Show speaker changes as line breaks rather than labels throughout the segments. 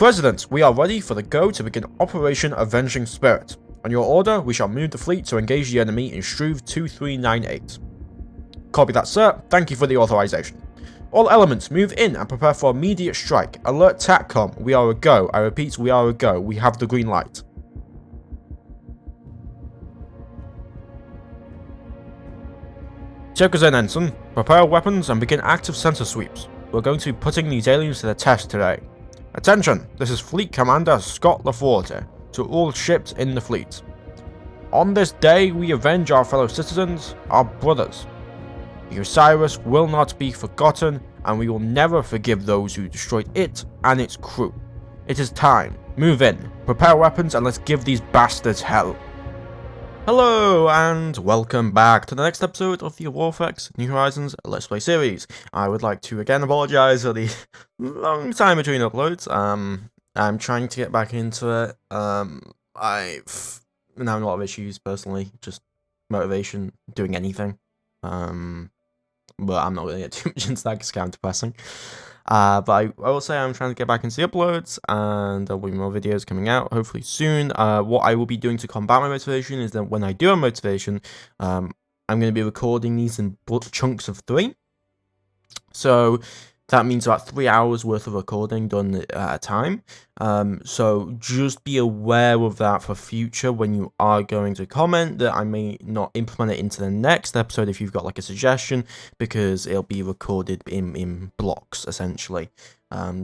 President, we are ready for the go to begin Operation Avenging Spirit. On your order, we shall move the fleet to engage the enemy in Struve 2398. Copy that, sir. Thank you for the authorization. All elements, move in and prepare for immediate strike. Alert TACCOM, we are a go. I repeat, we are a go. We have the green light. Take us in, Ensign. Prepare weapons and begin active sensor sweeps. We're going to be putting these aliens to the test today. Attention, this is Fleet Commander Scott LaForte to all ships in the fleet. On this day, we avenge our fellow citizens, our brothers. The Osiris will not be forgotten, and we will never forgive those who destroyed it and its crew. It is time. Move in, prepare weapons, and let's give these bastards hell. Hello, and welcome back to the next episode of the Aurora New Horizons Let's Play series. I would like to again apologize for the long time between uploads. I'm trying to get back into it. I've been having a lot of issues personally, just motivation, doing anything. But I'm not going to get too much into that because it's kind of depressing. But I will say I'm trying to get back into the uploads, and there will be more videos coming out hopefully soon. What I will be doing to combat my motivation is that when I do have motivation, I'm going to be recording these in chunks of 3. So that means about 3 hours worth of recording done at a time. So just be aware of that for future when you are going to comment, that I may not implement it into the next episode if you've got like a suggestion, because it'll be recorded in blocks essentially.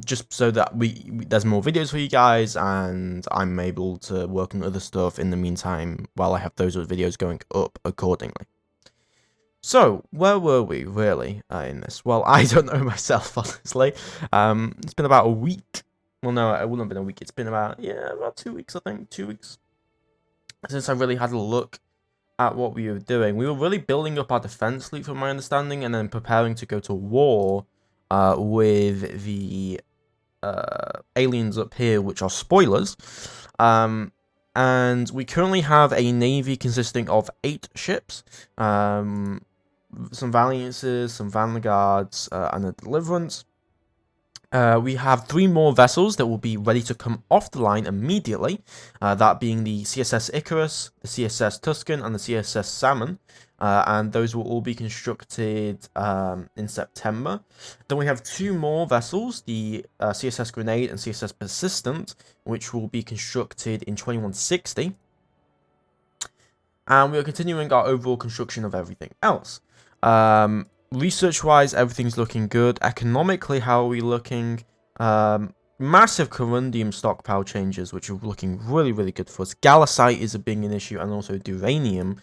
Just so that there's more videos for you guys, and I'm able to work on other stuff in the meantime while I have those other videos going up accordingly. So, where were we, really, in this? Well, I don't know myself, honestly. It's been about a week. Well, no, it wouldn't have been a week. It's been about 2 weeks, I think. 2 weeks. Since I really had a look at what we were doing. We were really building up our defense fleet, from my understanding, and then preparing to go to war with the aliens up here, which are spoilers. And we currently have a navy consisting of 8 ships, some Valiances, some Vanguards, and a Deliverance. We have 3 more vessels that will be ready to come off the line immediately, that being the C.S.S Icarus, the C.S.S Tuscan, and the C.S.S Salmon, and those will all be constructed in September. Then we have 2 more vessels, the C.S.S Grenade and C.S.S Persistent, which will be constructed in 2160. And we are continuing our overall construction of everything else. Research-wise, everything's looking good. Economically, how are we looking? Massive corundium stockpile changes, which are looking really, really good for us. Gallicite is being an issue, and also duranium.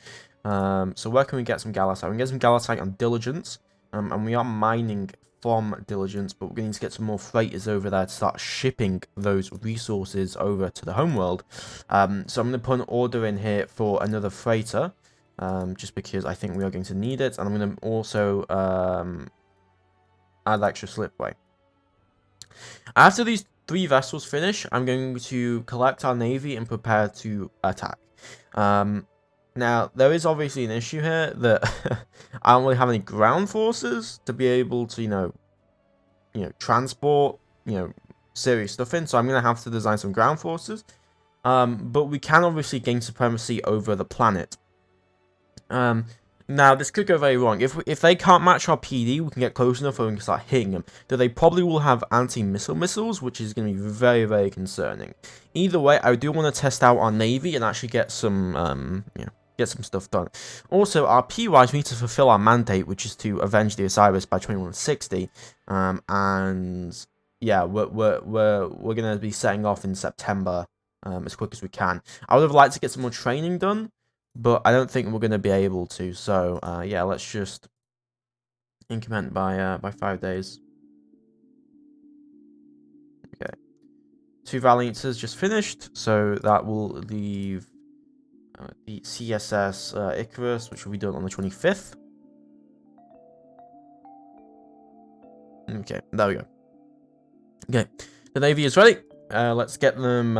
So where can we get some Gallicite? We can get some Gallicite on Diligence, and we are mining from Diligence, but we're going to get some more freighters over there to start shipping those resources over to the homeworld. So I'm going to put an order in here for another freighter, just because I think we are going to need it, and I'm going to also add extra slipway. After these 3 vessels finish, I'm going to collect our navy and prepare to attack. Now, there is obviously an issue here that I don't really have any ground forces to be able to, transport, serious stuff in. So I'm going to have to design some ground forces. But we can obviously gain supremacy over the planet. Now, this could go very wrong. If they can't match our PD, we can get close enough where we can start hitting them. Though they probably will have anti-missile missiles, which is going to be very, very concerning. Either way, I do want to test out our navy and actually get some, get some stuff done. Also, our P-wise, we need to fulfill our mandate, which is to avenge the Osiris by 2160. And yeah, we're going to be setting off in September as quick as we can. I would have liked to get some more training done, but I don't think we're going to be able to. So yeah, let's just increment by 5 days. Okay, 2 Valiances just finished, so that will leave the C.S.S Icarus, which will be done on the 25th. Okay, there we go. Okay, the navy is ready. Let's get them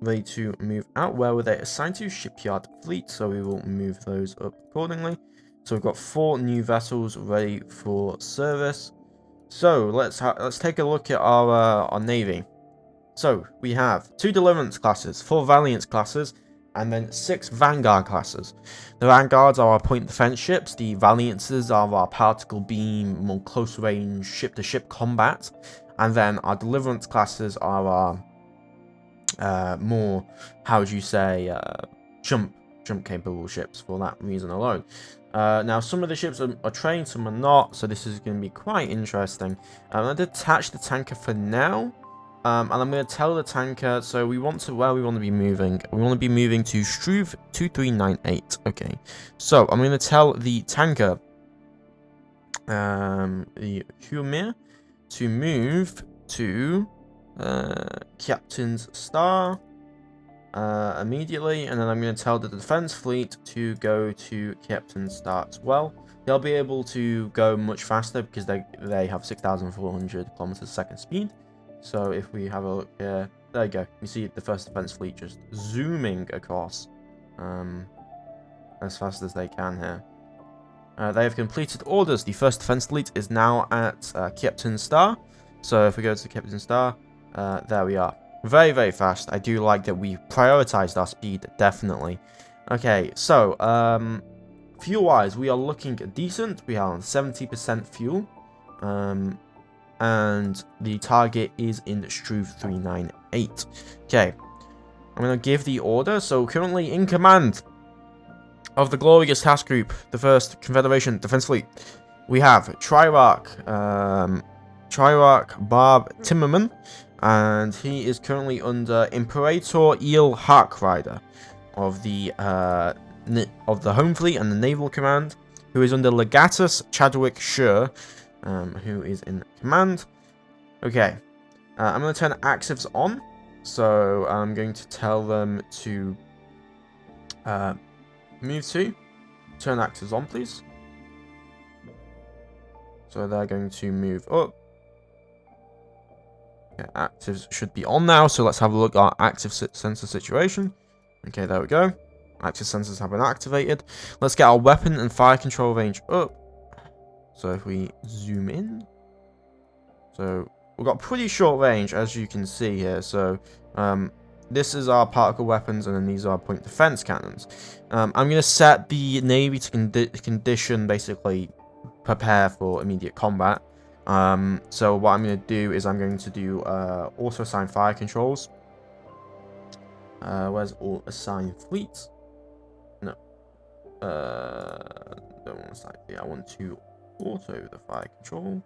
ready to move out. Where were they assigned to? Shipyard Fleet, so we will move those up accordingly. So we've got 4 new vessels ready for service. So let's take a look at our navy. So we have 2 Deliverance classes, 4 Valiance classes, and then 6 Vanguard classes. The Vanguards are our point defense ships, the Valiances are our particle beam, more close range ship-to-ship combat, and then our Deliverance classes are our more, how would you say, jump capable ships for that reason alone. Now some of the ships are trained, some are not, so this is going to be quite interesting. I'm going to detach the tanker for now. And I'm going to tell the tanker, so we want to, where we want to be moving. We want to be moving to Struve 2398. Okay, so I'm going to tell the tanker, the Humir, to move to Captain's Star immediately, and then I'm going to tell the defense fleet to go to Captain's Star as well. They'll be able to go much faster because they have 6,400 kilometers a second speed. So if we have a look here, there you go. You see the first defense fleet just zooming across as fast as they can here. They have completed orders. The first defense fleet is now at Captain Star. So if we go to Captain Star, there we are. Very, very fast. I do like that we prioritized our speed, definitely. Okay, so fuel-wise, we are looking decent. We are on 70% fuel. And the target is in Struve 398. Okay, I'm going to give the order. So currently in command of the glorious task group, the 1st Confederation Defense Fleet, we have Triarch Barb Timmerman, and he is currently under Imperator Eel Harkrider of the Home Fleet and the Naval Command, who is under Legatus Chadwick Sher, who is in command. Okay, I'm going to turn actives on, so I'm going to tell them to move to turn actives on, please. So they're going to move up. Okay, actives should be on now, so let's have a look at our active sensor situation. Okay, there we go. Active sensors have been activated. Let's get our weapon and fire control range up. So if we zoom in, so we've got pretty short range, as you can see here. So this is our particle weapons, and then these are our point defense cannons. I'm going to set the Navy to condition, basically prepare for immediate combat. So what I'm going to do is I'm going to do auto assign fire controls. Where's all assign fleets? No. Don't want to assign. Yeah, I want to auto the fire control.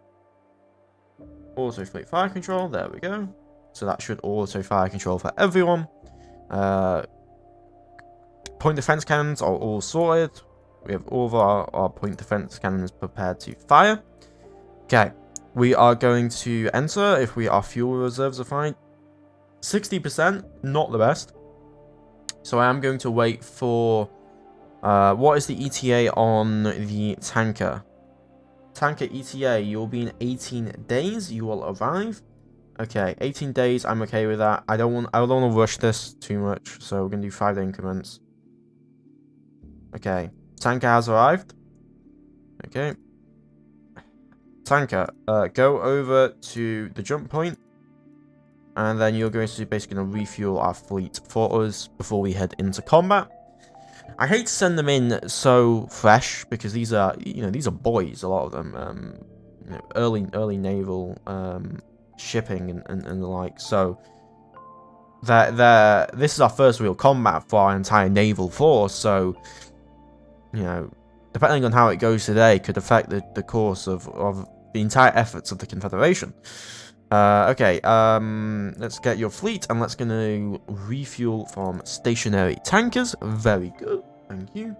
Auto fleet fire control. There we go. So that should auto fire control for everyone. Point defense cannons are all sorted. We have all of our point defense cannons prepared to fire. Okay. We are going to enter if our fuel reserves are fine. 60%, not the best. So I am going to wait for... what is the ETA on the tanker? Tanker ETA, you'll be in 18 days. You will arrive. Okay, 18 days, I'm okay with that. I don't want to rush this too much, so we're going to do 5-day increments. Okay, tanker has arrived. Okay. Tanker, go over to the jump point, and then you're going to basically refuel our fleet for us before we head into combat. I hate to send them in so fresh because these are boys, a lot of them, early naval shipping and the like. So this is our first real combat for our entire naval force. So depending on how it goes today, could affect the course of the entire efforts of the Confederation. Okay, let's get your fleet, and let's gonna refuel from stationary tankers. Very good, thank you.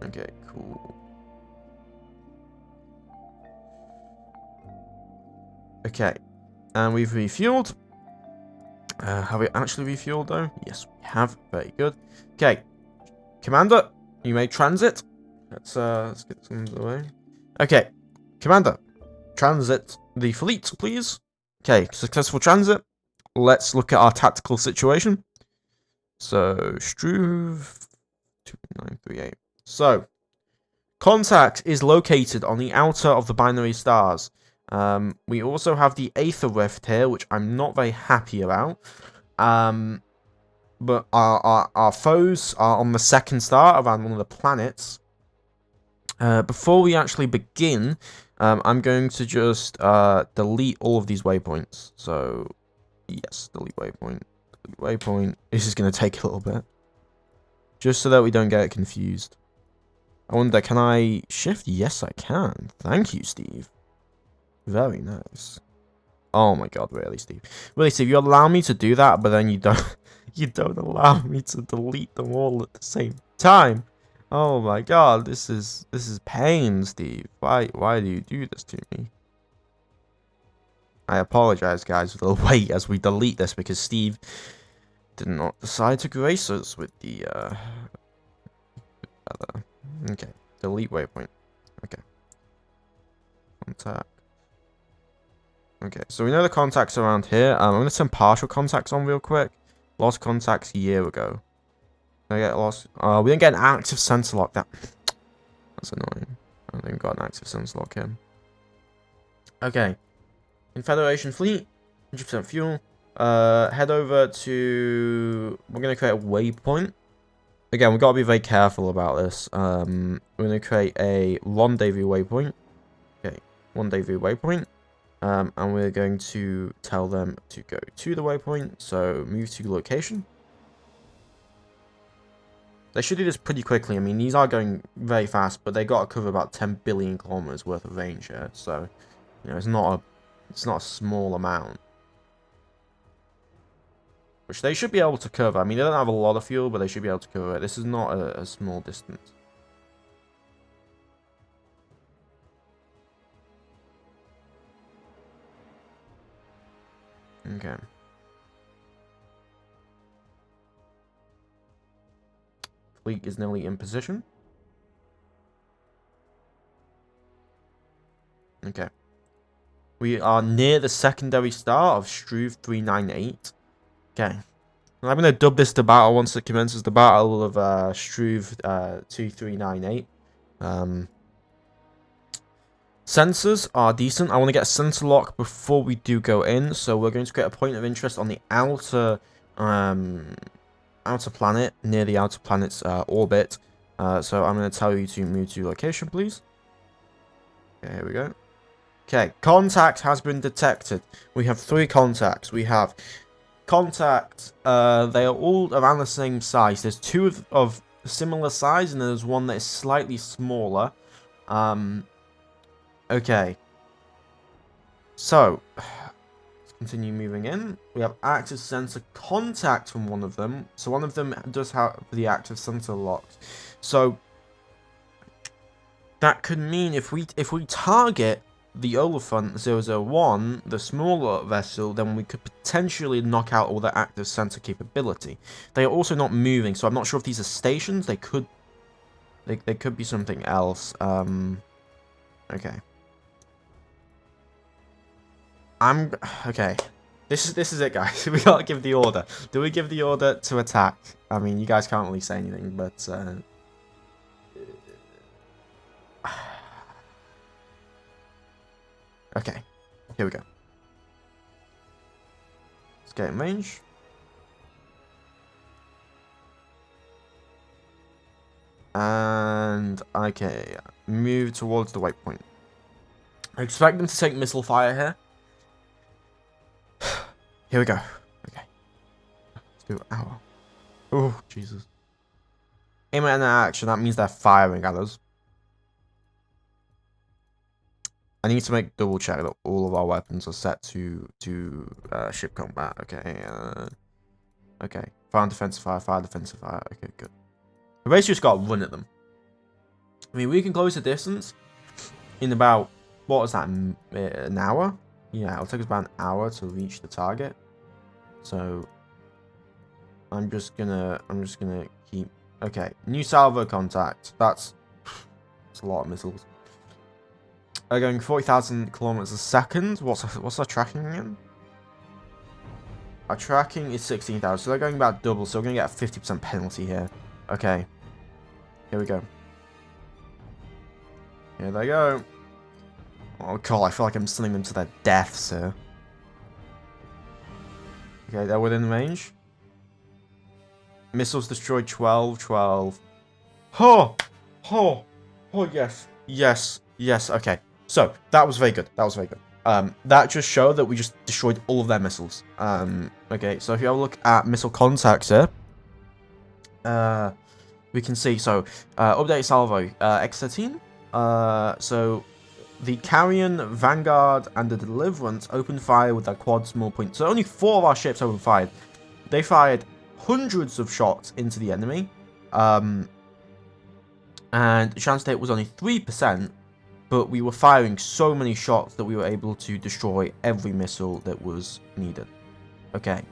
Okay, cool. Okay, and we've refueled. Have we actually refueled though? Yes, we have. Very good. Okay, Commander, you may transit. Let's get some of the way. Okay, Commander, transit the fleet, please. Okay, successful transit. Let's look at our tactical situation. So, Struve 2938. So, contact is located on the outer of the binary stars. We also have the Aether Rift here, which I'm not very happy about. But our foes are on the second star around one of the planets. Before we actually begin, I'm going to just delete all of these waypoints. So, yes, delete waypoint. Delete waypoint. This is going to take a little bit. Just so that we don't get confused. I wonder, can I shift? Yes, I can. Thank you, Steve. Very nice. Oh my god, really, Steve? Really, Steve, you allow me to do that, but then you don't you don't allow me to delete them all at the same time. Oh my god, this is pain, Steve. Why do you do this to me? I apologize, guys, for the wait as we delete this because Steve did not decide to grace us with the other. Okay, delete waypoint. Okay. Contact. Okay, so we know the contacts around here. I'm going to send partial contacts on real quick. Lost contacts a year ago. I get lost. We didn't get an active sensor lock. That's annoying. I think we got an active sensor lock here. Okay. Confederation fleet. 100% fuel. Head over to... We're going to create a waypoint. Again, we've got to be very careful about this. We're going to create a rendezvous waypoint. Okay. Rendezvous waypoint. And we're going to tell them to go to the waypoint. So move to location. They should do this pretty quickly. I mean, these are going very fast, but they got to cover about 10 billion kilometers worth of range here. So, you know, it's not a small amount. Which they should be able to cover. I mean, they don't have a lot of fuel, but they should be able to cover it. This is not a small distance. Okay. Fleet is nearly in position. Okay. We are near the secondary star of Struve 398. Okay. I'm going to dub this the battle once it commences, the battle of Struve 2398. Sensors are decent. I want to get a sensor lock before we do go in. So we're going to create a point of interest on the outer planet, near the outer planet's orbit. So I'm going to tell you to move to location, please. Okay, here we go. Okay, contact has been detected. We have 3 contacts. We have contact. They are all around the same size. There's 2 of similar size, and there's 1 that is slightly smaller. Okay. So, let's continue moving in. We have active sensor contact from one of them. So one of them does have the active sensor locked. So that could mean if we target the Oliphant 001, the smaller vessel, then we could potentially knock out all the active sensor capability. They are also not moving, so I'm not sure if these are stations. They could be something else. Okay. Okay. This is it, guys. We gotta give the order. Do we give the order to attack? I mean, you guys can't really say anything, but okay. Here we go. Let's get in range. And okay, move towards the waypoint. I expect them to take missile fire here. Here we go. Okay. Let's do ow. Oh, Jesus. Aim at an action, that means they're firing at us. I need to make double check that all of our weapons are set to ship combat. Okay. Okay. Fire and defensive fire, fire defensive fire. Okay, good. We basically just got to run at them. I mean, we can close the distance in about, what was that, an hour? Yeah, it'll take us about an hour to reach the target. So I'm just gonna keep. Okay, new salvo contact. That's a lot of missiles. They're going 40,000 kilometers a second. What's our tracking again? Our tracking is 16,000, so they're going about double. So we're gonna get a 50% penalty here. Okay, here we go. Here they go. Oh god, I feel like I'm sending them to their deaths here. Okay, they're within range. Missiles destroyed 12, 12. Oh! Oh! Oh, yes. Yes. Yes, okay. So, that was very good. That was very good. That just showed that we just destroyed all of their missiles. Okay, so if you have a look at missile contacts here, we can see, so, update salvo, X13. So, the Carrion, Vanguard, and the Deliverance opened fire with their quad small point. So only 4 of our ships opened fire. They fired hundreds of shots into the enemy. And the chance rate was only 3%, but we were firing so many shots that we were able to destroy every missile that was needed. Okay.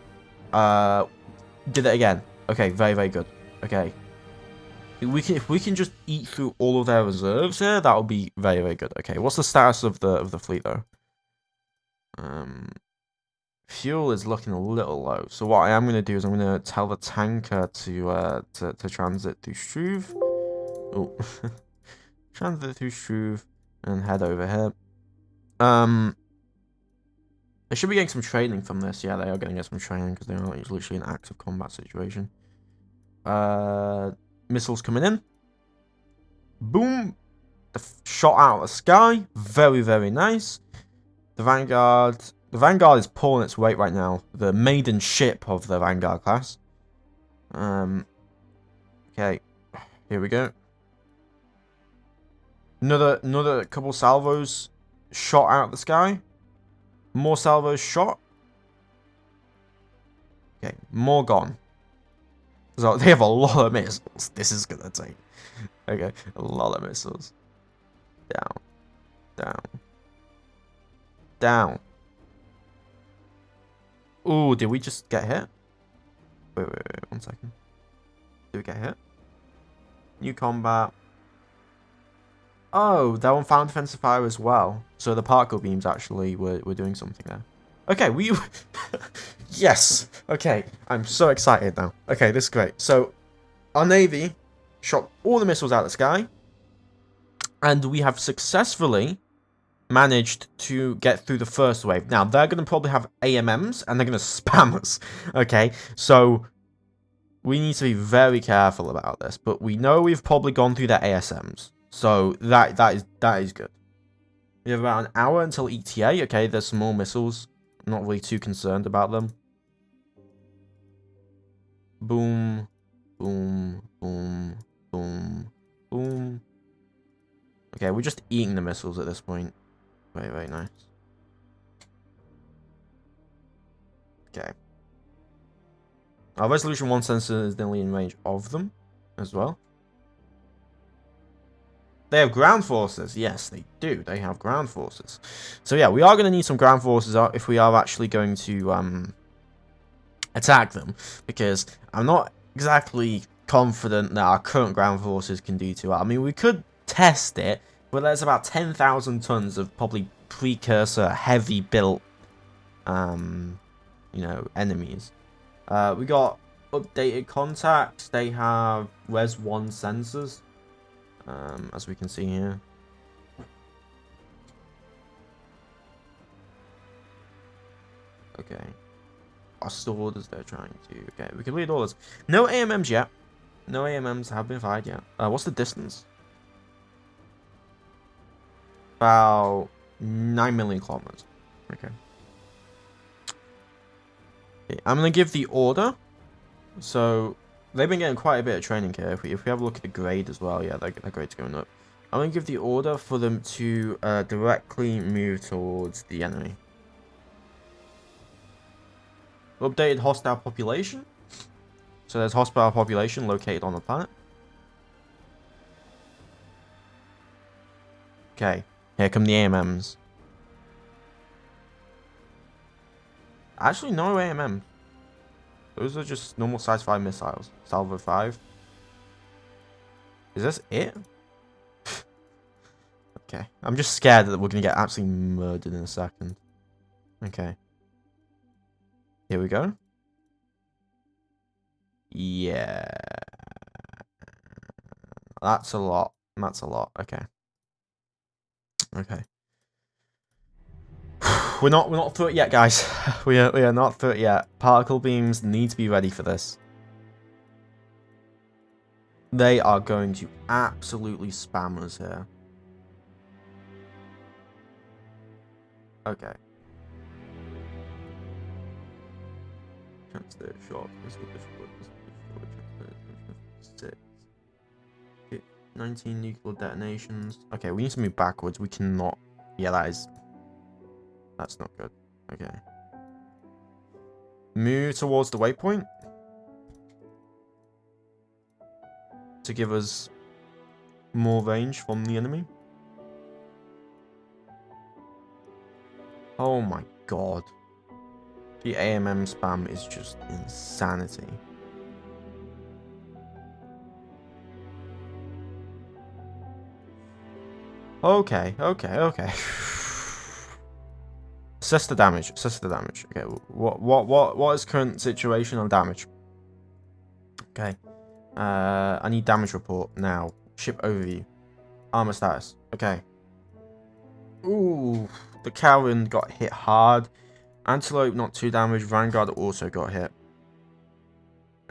Did it again. Okay, very, very good. Okay. If we can just eat through all of their reserves here, that would be very, very good. Okay, what's the status of the fleet though? Fuel is looking a little low. So what I am going to do is I'm going to tell the tanker to transit through Struve. Oh, transit through Struve and head over here. They should be getting some training from this. Yeah, they are going to get some training because they are literally in an active combat situation. Missiles coming in. Boom. Shot out of the sky. Very, very nice. The Vanguard is pulling its weight right now. The maiden ship of the Vanguard class. Okay. Here we go. Another couple salvos shot out of the sky. More salvos shot. Okay, more gone. So they have a lot of missiles. This is gonna take. Okay, a lot of missiles. Down. Down. Down. Ooh, did we just get hit? Wait, 1 second. Did we get hit? New combat. Oh, that one found defensive fire as well. So the particle beams actually were doing something there. Okay, we... Yes! Okay, I'm so excited now. Okay, this is great. So, our Navy shot all the missiles out of the sky. And we have successfully managed to get through the first wave. Now, they're going to probably have AMMs, and they're going to spam us. Okay, so... we need to be very careful about this. But we know we've probably gone through their ASMs. So, that is good. We have about an hour until ETA. Okay, there's some more missiles. I'm not really too concerned about them. Boom. Boom. Boom. Boom. Boom. Okay, we're just eating the missiles at this point. Very, very nice. Okay. Our Resolution 1 sensor is nearly in range of them as well. They have ground forces. Yes, they do. They have ground forces. So yeah, we are going to need some ground forces if we are actually going to attack them. Because I'm not exactly confident that our current ground forces can do too well. I mean, we could test it, but there's about 10,000 tons of probably precursor heavy built, you know, enemies. We got updated contacts. They have Res 1 sensors. As we can see here. Okay. Hostile orders they're trying to... okay, we can lead orders. No AMMs yet. No AMMs have been fired yet. What's the distance? About 9 million kilometers. Okay. I'm going to give the order. So... they've been getting quite a bit of training here. If we have a look at the grade as well, yeah, their grade's going up. I'm going to give the order for them to directly move towards the enemy. Updated hostile population. So there's hostile population located on the planet. Okay, here come the AMMs. Actually, no AMM. Those are just normal size 5 missiles. Salvo 5. Is this it? Okay. I'm just scared that we're going to get absolutely murdered in a second. Okay. Here we go. Yeah. That's a lot. That's a lot. Okay. Okay. We're not through it yet, guys. we are not through it yet. Particle beams need to be ready for this. They are going to absolutely spam us here. Okay. Transfer shot. 19 nuclear detonations. Okay, we need to move backwards. We cannot. Yeah, that's not good. Okay. Move towards the waypoint to give us more range from the enemy. Oh my god. The AMM spam is just insanity. Okay. Assess the damage. Okay, what is current situation on damage? Okay. I need damage report now. Ship overview. Armor status. Okay. Ooh, the Cowan got hit hard. Antelope not too damaged. Vanguard also got hit.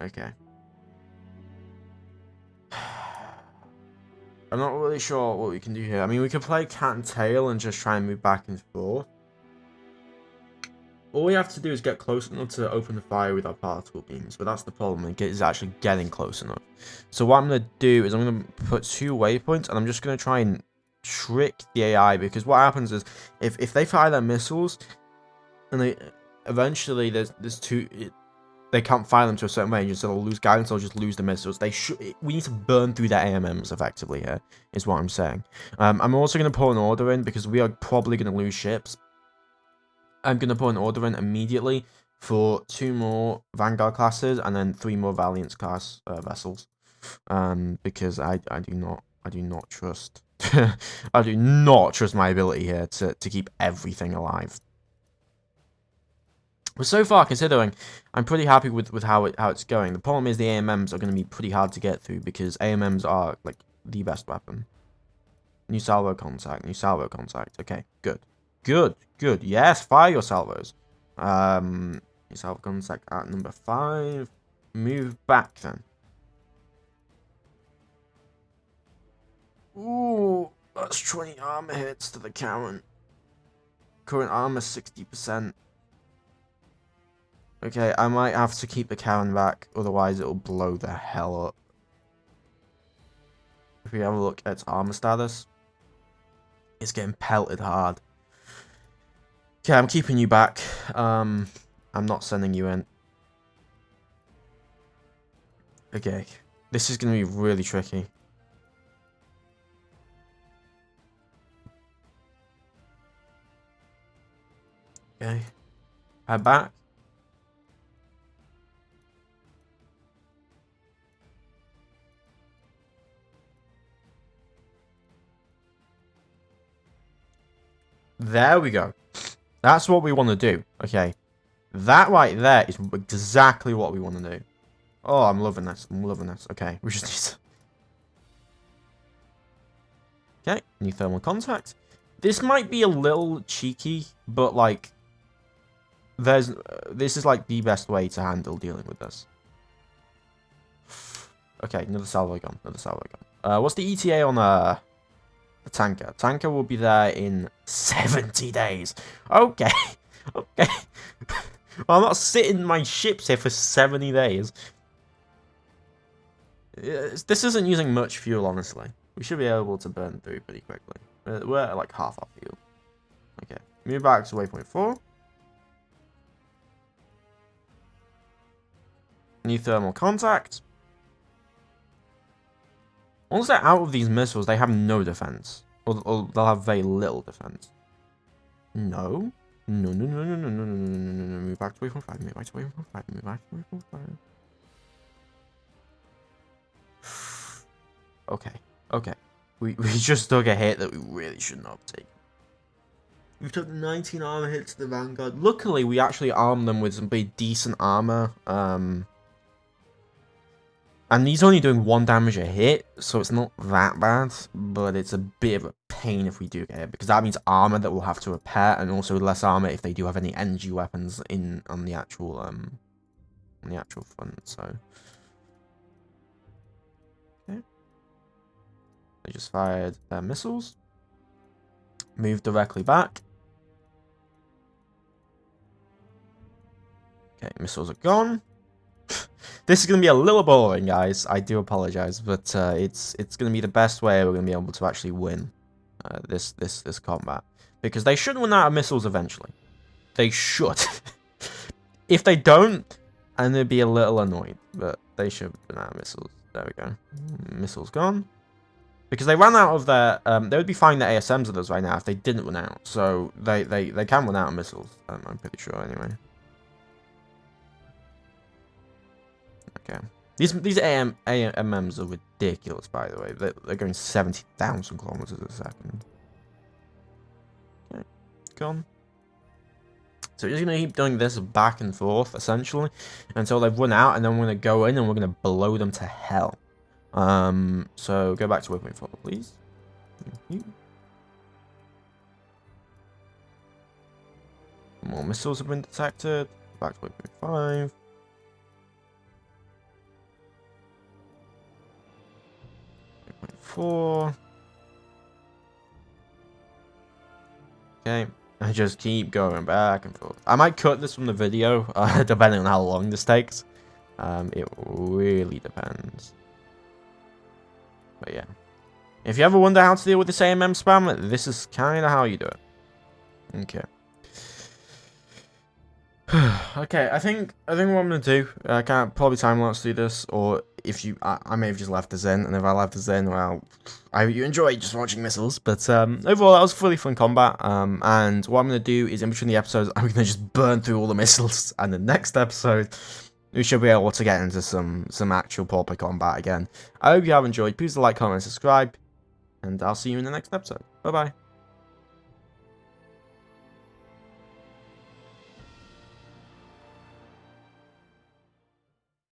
Okay. I'm not really sure what we can do here. I mean, we could play cat and tail and just try and move back and forth. All we have to do is get close enough to open the fire with our particle beams, but that's the problem, is actually getting close enough. So what I'm going to do is I'm going to put 2 waypoints, and I'm just going to try and trick the AI, because what happens is, if they fire their missiles, and they eventually they can't fire them to a certain range, and so they'll lose guidance, they'll just lose the missiles. We need to burn through their AMMs effectively here, is what I'm saying. I'm also going to put an order in, because we are probably going to lose ships. I'm going to put an order in immediately for 2 more Vanguard classes, and then 3 more Valiant class vessels. Because I do not trust I do not trust my ability here to keep everything alive. But so far, considering, I'm pretty happy with how it's going. The problem is the AMMs are going to be pretty hard to get through, because AMMs are like the best weapon. New salvo contact. Okay, good. Yes, fire your salvos. New salvo contact at number 5. Move back then. Ooh, that's 20 armor hits to the Cowan. Current armor 60%. Okay, I might have to keep the Cowan back, otherwise it'll blow the hell up. If we have a look at its armor status, it's getting pelted hard. Okay, I'm keeping you back. I'm not sending you in. Okay, this is going to be really tricky. Okay, head back. There we go. That's what we want to do. Okay. That right there is exactly what we want to do. Oh, I'm loving this. Okay, we just need to... Okay, new thermal contact. This might be a little cheeky, but like... This is like the best way to handle dealing with this. Okay, another salvo gun. What's the ETA on the tanker? Tanker will be there in 70 days. Okay. Okay. Well, I'm not sitting my ships here for 70 days. This isn't using much fuel, honestly. We should be able to burn through pretty quickly. We're at like half our fuel. Okay. Move back to waypoint 4. New thermal contact. Once they're out of these missiles, they have no defense. Or they'll have very little defense. No. No. Move back to waypoint 5. Move back to waypoint 5. Okay. We just took a hit that we really should not have taken. We took 19 armor hits to the Vanguard. Luckily, we actually armed them with some pretty decent armor. And he's only doing 1 damage a hit, so it's not that bad, but it's a bit of a pain if we do get hit, because that means armor that we'll have to repair, and also less armor if they do have any energy weapons on the actual front. So okay, they just fired their missiles. Move directly back. Okay, missiles are gone. This is going to be a little boring, guys. I do apologize, but it's going to be the best way we're going to be able to actually win this combat, because they should run out of missiles eventually. They should. If they don't, I'm going to be a little annoyed, but they should run out of missiles. There we go. Missiles gone. Because they ran out of their... they would be firing their ASMs at us right now if they didn't run out. So they can run out of missiles. I'm pretty sure anyway. Okay. These AMMs are ridiculous, by the way. They're going 70,000 kilometers a second. Okay. Gone. So we're just going to keep doing this back and forth, essentially, until they've run out, and then we're going to go in and we're going to blow them to hell. So go back to waypoint 4, please. Thank you. More missiles have been detected. Back to waypoint 5. Waypoint 4. Okay. I just keep going back and forth. I might cut this from the video, depending on how long this takes. It really depends. But yeah. If you ever wonder how to deal with this AMM spam, this is kind of how you do it. Okay. Okay, I think what I'm gonna do, I can't probably time lapse do this, or if you, I may have just left this in, and if I left this in, well, I hope you enjoyed just watching missiles. But overall, that was fully fun combat. And what I'm gonna do is in between the episodes, I'm gonna just burn through all the missiles, and the next episode, we should be able to get into some actual proper combat again. I hope you have enjoyed. Please like, comment, and subscribe, and I'll see you in the next episode. Bye bye.